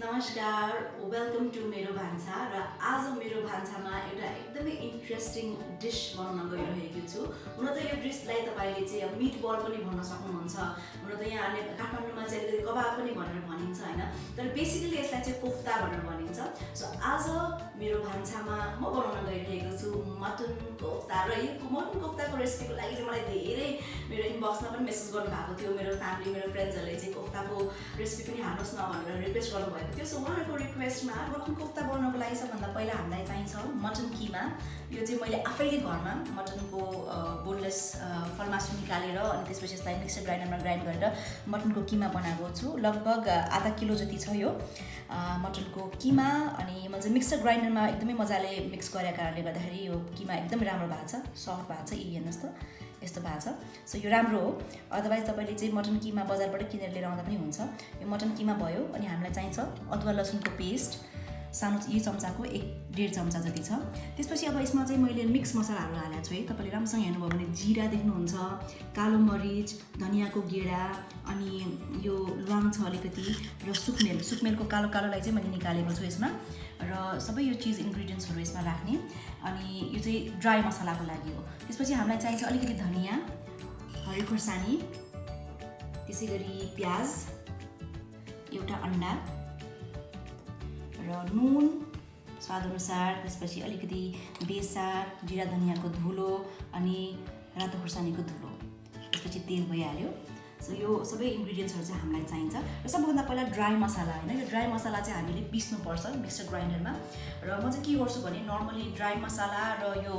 नमस्कार, welcome to मेरो भान्सा र आज मेरो भान्सामा एउटा एकदमै इन्ट्रेस्टिङ डिश बनाउन गइरहेको छु। हुन त यो डिशलाई तपाईले चाहिँ मिटबल पनि भन्न सक्नुहुन्छ। हुन त यहाँ काठमाडौँमा चाहिँ अलिकति कबाब पनि भनेर भनिन्छ हैन, तर बेसिकली यसलाई चाहिँ कोफ्ता भनेर भनिन्छ। सो आज मेरो भान्सामा म बनाउन गइरहेको छु मटन कोफ्ता र यो मटन कोफ्ताको रेसिपीको लागि चाहिँ मलाई धेरै मेरो इनबक्समा पनि मेसेज गर्नु भएको थियो। मेरो फ्यामिली, मेरो फ्रेन्ड्सहरुले चाहिँ कोफ्ताको रेसिपी पनि हाल्नुस् न भनेर रिक्वेस्ट गर्नुभएको थियो। सो उहाँहरुको रिक्वेस्टमा मटन कोफ्ता बनाउनको लागि सबभन्दा पहिला हामीलाई चाहिन्छ मटन किमा। यो चाहिँ मैले आफैले घरमा मटनको बोनलेस फर्मासु निकालेर अनि त्यसपछि यसलाई मिक्सर ग्राइन्डरमा ग्राइन्ड गरेर मटनको किमा बनाएको छु। लगभग आधा किलो जति छ यो मटनको किमा। अनि मैले चाहिँ मिक्सर ग्राइन्डरमा एकदमै मजाले मिक्स गरेको कारणले गर्दाखेरि यो किमा एकदमै राम्रो भएको छ, सफ्ट भएको छ। हेर्नुहोस् त यस्तो भएको छ। सो यो राम्रो हो। अदरवाइज तपाईले चाहिँ मटन किमा बजारबाट किनेर लिएर आउँदा पनि हुन्छ। यो मटन किमा भयो। अनि हामीलाई चाहिन्छ अदुवा लसुनको पेस्ट सानो यो चम्चाको 1.5 चम्चा जति छ। त्यसपछि अब यसमा चाहिँ मैले मिक्स मसलाहरू हालेको छु है। तपाईले राम्रोसँग हेर्नुभयो भने जिरा देख्नुहुन्छ, कालो मरिच, धनियाको गेडा, अनि यो ल्वाङ छ अलिकति र सुकमेलको कालो कालोलाई चाहिँ मैले निकालेको छु यसमा। र सबै यो चिज इन्ग्रेडियन्ट्सहरू यसमा राख्ने। अनि यो चाहिँ ड्राई मसलाको लागि हो। त्यसपछि हामीलाई चाहिन्छ अलिकति धनिया, हरियो खुर्सानी, त्यसैगरी प्याज, एउटा अन्डा र नुन स्वादअनुसार। त्यसपछि अलिकति बेसार, जिरा धनियाको धुलो अनि रातो खुर्सानीको धुलो। त्यसपछि तेल भइहाल्यो। सो यो सबै इन्ग्रेडियन्ट्सहरू चाहिँ हामीलाई चाहिन्छ। र सबभन्दा पहिला ड्राई मसला हैन, यो ड्राई मसला चाहिँ हामीले पिस्नुपर्छ मिक्सर ग्राइन्डरमा। र म चाहिँ के गर्छु भने नर्मली ड्राई मसला र यो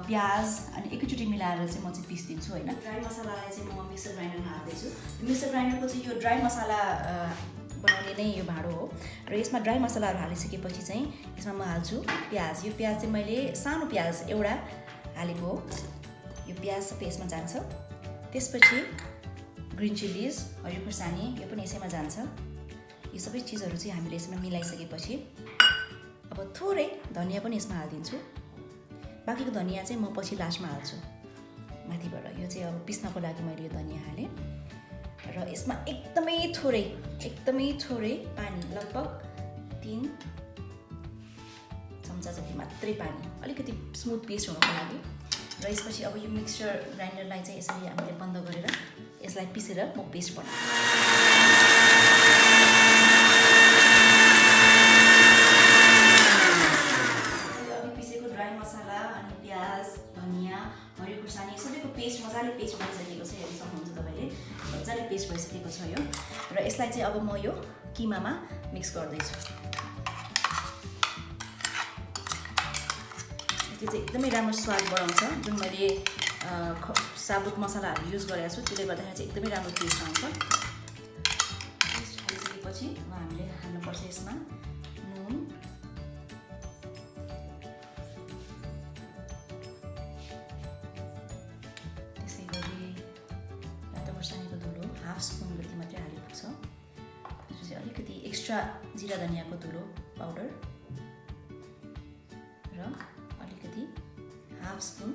प्याज अनि एकैचोटि मिलाएर चाहिँ म चाहिँ पिस्दिन्छु हैन। ड्राई मसलालाई चाहिँ म मिक्सर ग्राइन्डरमा हाल्दैछु। मिक्सर ग्राइन्डरको चाहिँ यो ड्राई मसला बनाउने नै यो भाँडो हो। र यसमा ड्राई मसलाहरू हालिसकेपछि चाहिँ यसमा म हाल्छु प्याज। यो प्याज चाहिँ मैले सानो प्याज एउटा हालेको हो। यो प्याज सबै यसमा जान्छ। त्यसपछि ग्रिन चिल्लिज, हरियो खुर्सानी यो पनि यसैमा जान्छ। यो सबै चिजहरू चाहिँ हामीले यसमा मिलाइसकेपछि अब थोरै धनिया पनि यसमा हालिदिन्छु। बाँकीको धनिया चाहिँ म पछि लास्टमा हाल्छु माथिबाट। यो चाहिँ अब पिस्नको लागि मैले यो धनिया हालेँ। र यसमा एकदमै थोरै पानी, लगभग 3 चम्चा जति मात्रै पानी, अलिकति स्मुथ पेस्ट हुनको लागि। र यसपछि अब यो मिक्सचर ग्राइन्डरलाई चाहिँ यसरी हामीले बन्द गरेर यसलाई पिसेर म पेस्ट बनाउँछु। अब पिसेको ड्राई मसला अनि प्याज, धनिया, हरियो खुर्सानी सबैको पेस्ट मजाले पेस्ट भइसकेको छ। हेर्न सक्नुहुन्छ तपाईले मजाले पेस्ट भइसकेको छ यो। र यसलाई चाहिँ अब म यो किमामा मिक्स गर्दैछु। यो चाहिँ एकदमै राम्रो स्वाद बढाउँछ। जुन मैले साबुत मसलाहरू युज गरेको छु त्यसले गर्दाखेरि चाहिँ एकदमै राम्रो टेस्ट आउँछ। पेस्ट हालिसकेपछि हामीले हाल्नुपर्छ यसमा नुन, त्यसै गरी रातो खुर्सानीको धुलो 1/2 स्पुन जति मात्रै हाले पुग्छ। त्यसपछि अलिकति एक्स्ट्रा जिरा धनियाको धुलो पाउडर र अलिकति 1/2 स्पुन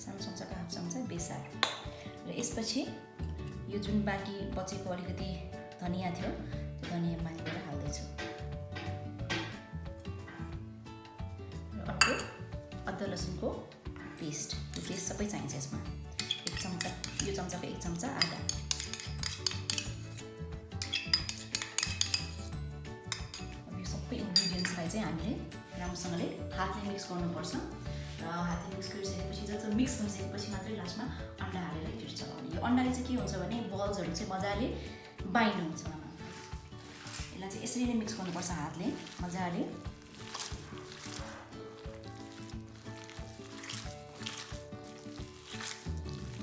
सानो चम्चाको 1/2 चम्चा बेसार। र यसपछि यो जुन बाँकी बचेको अलिकति धनिया थियो त्यो धनिया माथिबाट हाल्दैछु। र अर्को अदुवा लसुनको पेस्ट, यो पेस्ट सबै चाहिन्छ यसमा। 1 चम्चा, यो चम्चाको 1 चम्चा आधा। अब यो सबै इन्ग्रेडियन्ट्सलाई चाहिँ हामीले राम्रोसँगले हातले मिक्स गर्नुपर्छ। र हातले मिक्स गरिसकेपछि जब मिक्स भइसकेपछि मात्रै लास्टमा अन्डा हालेर एकचोटि चलाउने। यो अन्डाले चाहिँ के हुन्छ भने बल्सहरू चाहिँ मजाले बाइन्ड हुन्छ। यसलाई चाहिँ यसरी नै मिक्स गर्नुपर्छ हातले मजाले।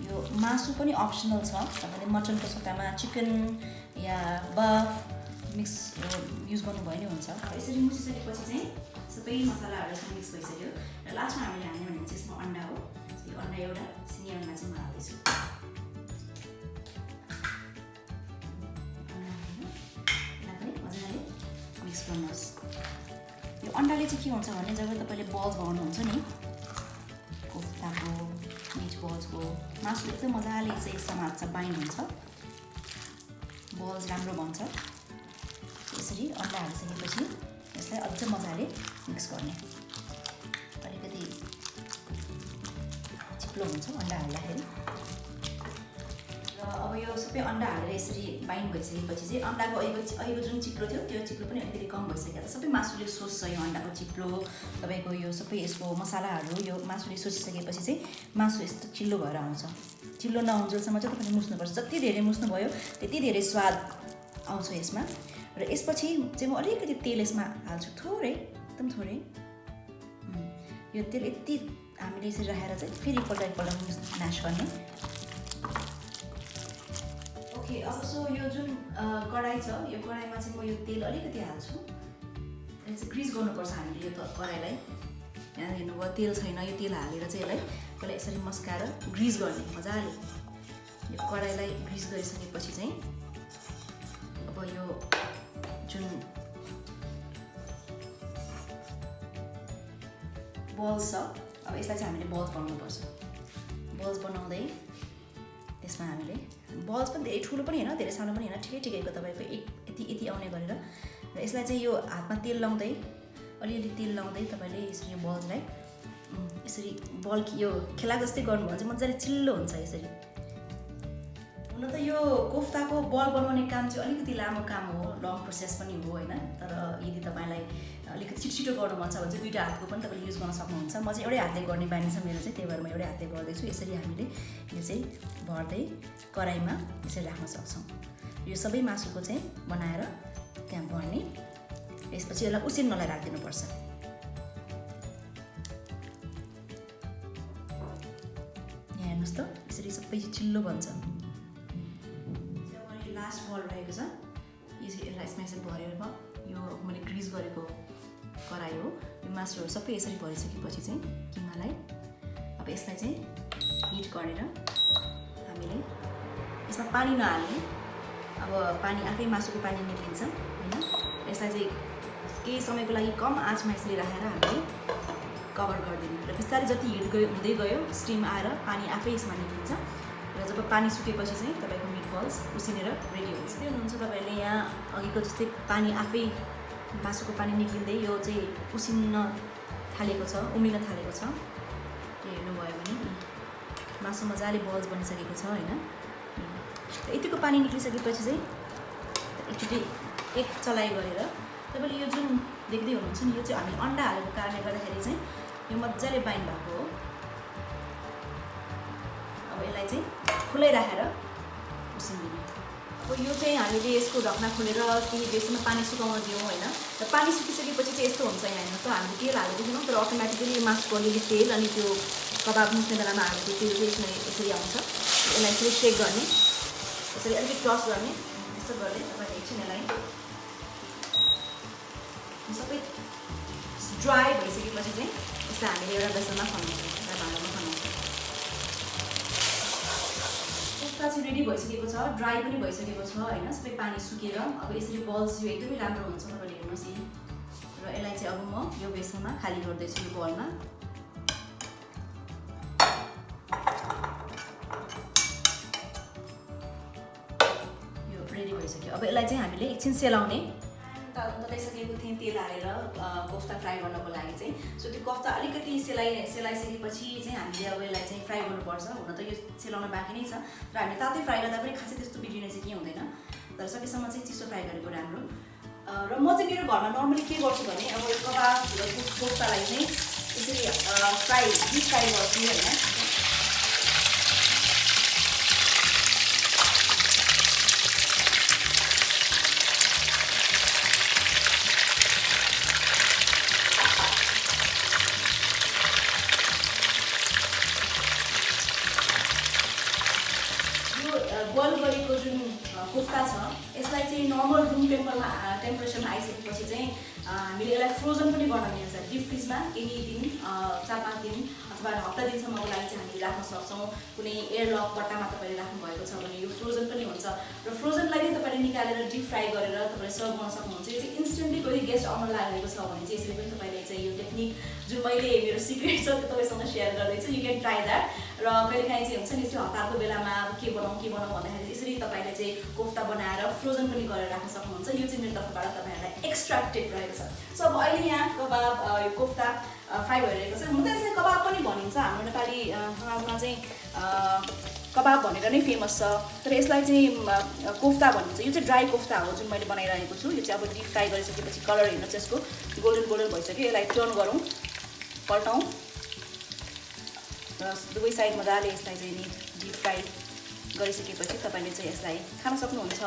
यो मासु पनि अप्सनल छ। तपाईँले मटनको सट्टामा चिकन या बफ मिक्स युज गर्नुभयो नि हुन्छ। यसरी मिसिसकेपछि चाहिँ सबै मसलाहरू यसमा मिक्स भइसक्यो। र लास्टमा हामीले हाल्ने भनेको चाहिँ यसमा अन्डा हो। यो अन्डा एउटा सिनी अन्डा चाहिँ म हाल्दैछु। यसलाई पनि मजाले मिक्स गर्नुहोस्। यो अन्डाले चाहिँ के हुन्छ भने जब तपाईँले बल्स बनाउनुहुन्छ नि कोफ्ताको, मिटबल्सको, मासु एकदम मजाले चाहिँ समात्छ, बाइन्ड हुन्छ, बल्स राम्रो बन्छ। यसरी अन्डा मसला हालिसकेपछि यसलाई अझ मजाले मिक्स गर्ने। अलिकति चिप्लो हुन्छ अन्डा हाल्दाखेरि। र अब यो सबै अन्डा हालेर यसरी बाइन्ड भइसकेपछि चाहिँ अन्डाको अहिलेको जुन चिप्लो थियो त्यो चिप्लो पनि अलिकति कम भइसक्यो। सबै मासुले सोच्छ यो अन्डाको चिप्लो, तपाईँको यो सबै यसको मसलाहरू यो मासुले सोचिसकेपछि चाहिँ मासु यस्तो चिल्लो भएर आउँछ। चिल्लो नहुन्जेलसम्म चाहिँ तपाईँले मुस्नुपर्छ। जति धेरै मुस्नुभयो त्यति धेरै स्वाद आउँछ यसमा। र यसपछि चाहिँ म अलिकति तेल यसमा हाल्छु, थोरै, एकदम थोरै। यो तेल यति हामीले यसरी राखेर चाहिँ फेरि एकपल्ट म्यास गर्ने। ओके, अब सो यो जुन कराई छ यो कराईमा चाहिँ म यो तेल अलिकति हाल्छु। यसलाई चाहिँ ग्रिस गर्नुपर्छ हामीले यो कराईलाई। यहाँ हेर्नुभयो तेल छैन, यो तेल हालेर चाहिँ यसलाई पहिला यसरी मस्काएर ग्रिस गर्ने मजाले। यो कराईलाई ग्रिस गरिसकेपछि चाहिँ अब यो जुन बल्स छ अब यसलाई चाहिँ हामीले बल्स बनाउनुपर्छ। बल्स बनाउँदै त्यसमा हामीले बल्स पनि धेरै ठुलो पनि होइन धेरै सानो पनि होइन, ठिकै ठिकैको तपाईँको यति आउने गरेर। र यसलाई चाहिँ यो हातमा तेल लाउँदै अलिअलि तेल लाउँदै तपाईँले यसरी यो बल्सलाई यसरी बल यो खेला जस्तै गर्नुभयो भने चाहिँ मजाले चिल्लो हुन्छ यसरी। हुन त यो कोफ्ताको बल बनाउने काम चाहिँ अलिकति लामो काम हो, लङ प्रोसेस पनि हो होइन। तर यदि तपाईँलाई अलिकति छिटो गर्नु मन छ भने चाहिँ दुईवटा हातको पनि तपाईँले युज गर्न सक्नुहुन्छ। म चाहिँ एउटै हातले गर्ने बानी छ मेरो चाहिँ, त्यही भएर म एउटै हातले गर्दैछु। यसरी हामीले यो चाहिँ भर्दै कराईमा यसरी राख्न सक्छौँ। यो सबै मासुको चाहिँ बनाएर त्यहाँ भर्ने। यसपछि यसलाई उसिन्नलाई राखिदिनुपर्छ। यहाँ हेर्नुहोस् त यसरी सबै चिल्लो बन्छ। लास्ट बल रहेको छ यसलाई यसरी भरेर यो मैले ग्रिस गरेको कराई हो। यो मासुहरू सबै यसरी भरिसकेपछि चाहिँ किमालाई अब यसलाई चाहिँ हिट गरेर हामीले यसमा पानी नहाल्ने। अब पानी आफै मासुको पानी निक्लिन्छ होइन। यसलाई चाहिँ केही समयको लागि कम आँचमा यसरी राखेर हामीले कभर गरिदिनु। र बिस्तारै जति हिट हुँदै गयो स्टिम आएर पानी आफै यसमा निक्लिन्छ। र जब पानी सुकेपछि चाहिँ तपाईँको मिटबल्स उसिनेर रेडी हुन्छ। त्यो हुनुहुन्छ तपाईँले यहाँ अघिको जस्तै पानी आफै मासुको पानी निक्लिँदै यो चाहिँ उसिन्न थालेको छ, उम्लिन थालेको छ। त्यो हेर्नुभयो भने मासु मजाले बल्स बनिसकेको छ होइन। यतिको पानी निक्लिसकेपछि चाहिँ एकचोटि एक चलाइ गरेर तपाईँले यो जुन देख्दै हुनुहुन्छ नि यो चाहिँ हामीले अन्डा हालेको कारणले गर्दाखेरि चाहिँ यो मजाले बाइन्ड भएको हो। अब यसलाई चाहिँ खुलै राखेर उसिनिदिने। अब यो चाहिँ हामीले यसको ढक्ना खोलेर केही बेसीमा पानी सुकाउन दियौँ होइन। र पानी सुकिसकेपछि चाहिँ यस्तो हुन्छ। यहाँ हेर्नुहोस् त हामीले तेल हालेको थिएनौँ तर अटोमेटिकली यो मासुको अलिअलि तेल अनि त्यो कबाब मुस्ने बेलामा हालेको तेल चाहिँ यसमा यसरी आउँछ। यसलाई यसरी सेक गर्ने, यसरी अलिकति टस गर्ने। यस्तो गर्दै तपाईँले एकछिन यसलाई सबै ड्राई भइसकेपछि चाहिँ यसलाई हामीले एउटा बेसनमा खनाउँछौँ, एउटा भाँडामा खनाउँछौँ। कोफ्ता चाहिँ रेडी भइसकेको छ, ड्राई पनि भइसकेको छ होइन। सबै पानी सुकेर अब यसरी बल्स यो एकदमै राम्रो हुन्छ। तपाईँले हेर्नुहोस् यी। र यसलाई चाहिँ अब म यो बेसनमा खाली गर्दैछु यो बलमा। यो रेडी भइसक्यो। अब यसलाई चाहिँ हामीले एकछिन सेलाउने। तताइसकेको थिएँ तेल हालेर कोफ्ता फ्राई गर्नको लागि चाहिँ। सो त्यो कोफ्ता अलिकति सेलाइसकेपछि चाहिँ हामीले अब यसलाई चाहिँ फ्राई गर्नुपर्छ। हुन त यो सेलाउन बाँकी नै छ र हामीले तातै फ्राई गर्दा पनि खासै त्यस्तो बिग्रिने चाहिँ केही हुँदैन। तर सकेसम्म चाहिँ चिसो फ्राई गरेको राम्रो। र म चाहिँ मेरो घरमा नर्मली के गर्छु भने अब यो कबाब कोफ्तालाई चाहिँ यसरी डिप फ्राई गर्छु होइन। बल गरेको जुन कोफ्ता छ यसलाई चाहिँ नर्मल रुम टेम्परेचरमा आइसकेपछि चाहिँ हामीले यसलाई फ्रोजन पनि गर्न मिल्छ। डिप फ्रिजमा केही दिन 4-5 दिन अथवा हप्ता दिनसम्मको लागि चाहिँ हामीले राख्न सक्छौँ। कुनै एयरलक बट्टामा तपाईँले राख्नुभएको छ भने यो फ्रोजन पनि हुन्छ। र फ्रोजनलाई नै तपाईँले निकालेर डिप फ्राई गरेर तपाईँले सर्भ गर्न सक्नुहुन्छ। यो चाहिँ इन्स्टेन्टली कोही गेस्ट आउन लागेको छ भने चाहिँ यसरी पनि तपाईँले चाहिँ यो टेक्निक जुन मैले मेरो सिक्रेट छ त्यो तपाईँसँग सेयर गर्दैछु। You can try that. र कहिलेकाहीँ चाहिँ हुन्छ नि त्यो हतारको बेलामा के बनाउँ भन्दाखेरि यसरी तपाईँले चाहिँ कोफ्ता बनाएर फ्रोजन पनि गरेर राख्न सक्नुहुन्छ। यो चाहिँ मेरो तर्फबाट तपाईँहरूलाई एक्स्ट्रा टिप रहेको छ। सो अब अहिले यहाँ कबाब यो कोफ्ता फ्राई भइरहेको छ। हुन त यसलाई कबाब पनि भनिन्छ, हाम्रो नेपाली समाजमा चाहिँ कबाब भनेर नै फेमस छ, तर यसलाई चाहिँ कोफ्ता भनिन्छ। यो चाहिँ ड्राई कोफ्ता हो जुन मैले बनाइरहेको छु। यो चाहिँ अब डिप फ्राई गरिसकेपछि कलर हेर्नु चाहिँ यसको गोल्डन भइसक्यो। यसलाई टर्न गरौँ, पल्टाउँ र दुवै साइड मजाले यसलाई चाहिँ नि डिप फ्राई गरिसकेपछि तपाईँले चाहिँ यसलाई खान सक्नुहुन्छ।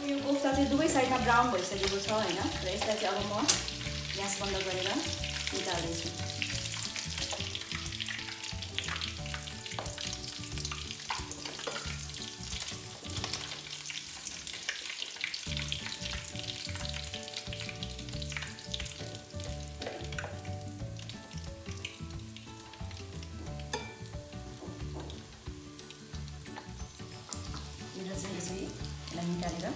यो कोफ्ता चाहिँ दुवै साइडमा ब्राउन भइसकेको छ होइन, र यसलाई चाहिँ अब म ग्यास बन्द गरेर निकाल्दैछु। यसरी यसलाई निकालेर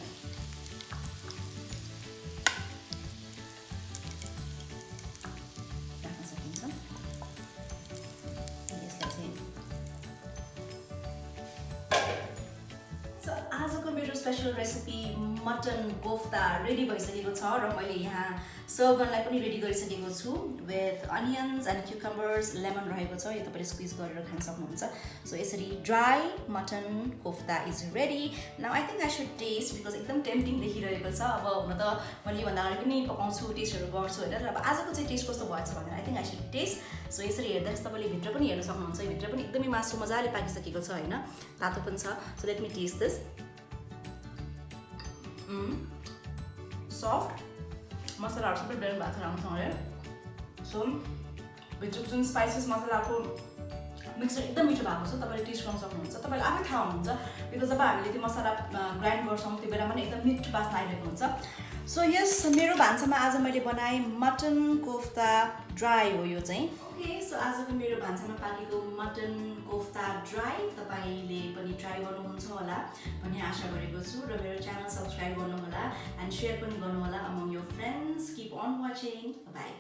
राख्न सकिन्छ। यसलाई चाहिँ आजको मेरो special recipe mutton kofta ready भइसकेको छ र मैले यहाँ सर्भ गर्नलाई पनि रेडी गरिसकेको छु विथ अनियन्स एन्ड क्युकम्बर्स, लेमन रहेको छ। यो तपाईँले स्क्विज गरेर खान सक्नुहुन्छ। सो यसरी dry mutton kofta is ready. Now I think I should taste because एकदम टेम्पटिङ देखिरहेको छ। अब हुन त मैले योभन्दा अगाडि पनि पकाउँछु, टेस्टहरू गर्छु होइन, तर अब आजको चाहिँ टेस्ट कस्तो भएछ भनेर I think I should taste. So यसरी हेर्दा तपाईँले भित्र पनि हेर्न सक्नुहुन्छ, भित्र पनि एकदमै मासु मजाले पाकिसकेको छ होइन, तातो पनि छ। So let me taste this. Soft मसलाहरू सबै ब्लेन्ड भएको छ राम्रोसँगले। सो भित्रको जुन स्पाइसेस मसलाको मिक्सर एकदम मिठो भएको छ, तपाईँले टेस्ट गर्न सक्नुहुन्छ। तपाईँले आफै थाहा हुनुहुन्छ बिकज जब हामीले त्यो मसला ग्राइन्ड गर्छौँ त्यो बेलामा पनि एकदम मिठो बास्ना आइरहेको हुन्छ। सो यस मेरो भान्सामा आज मैले बनाएँ मटन कोफ्ता ड्राई हो यो चाहिँ। ओके, सो आजको मेरो भान्सामा पाकेको मटन कोफ्ता ड्राई तपाईँले पनि ट्राई गर्नुहुन्छ होला भन्ने आशा गरेको छु, र मेरो च्यानल सब्सक्राइब गर्नुहोला एन्ड सेयर पनि गर्नुहोला among your friends. Keep on watching, by.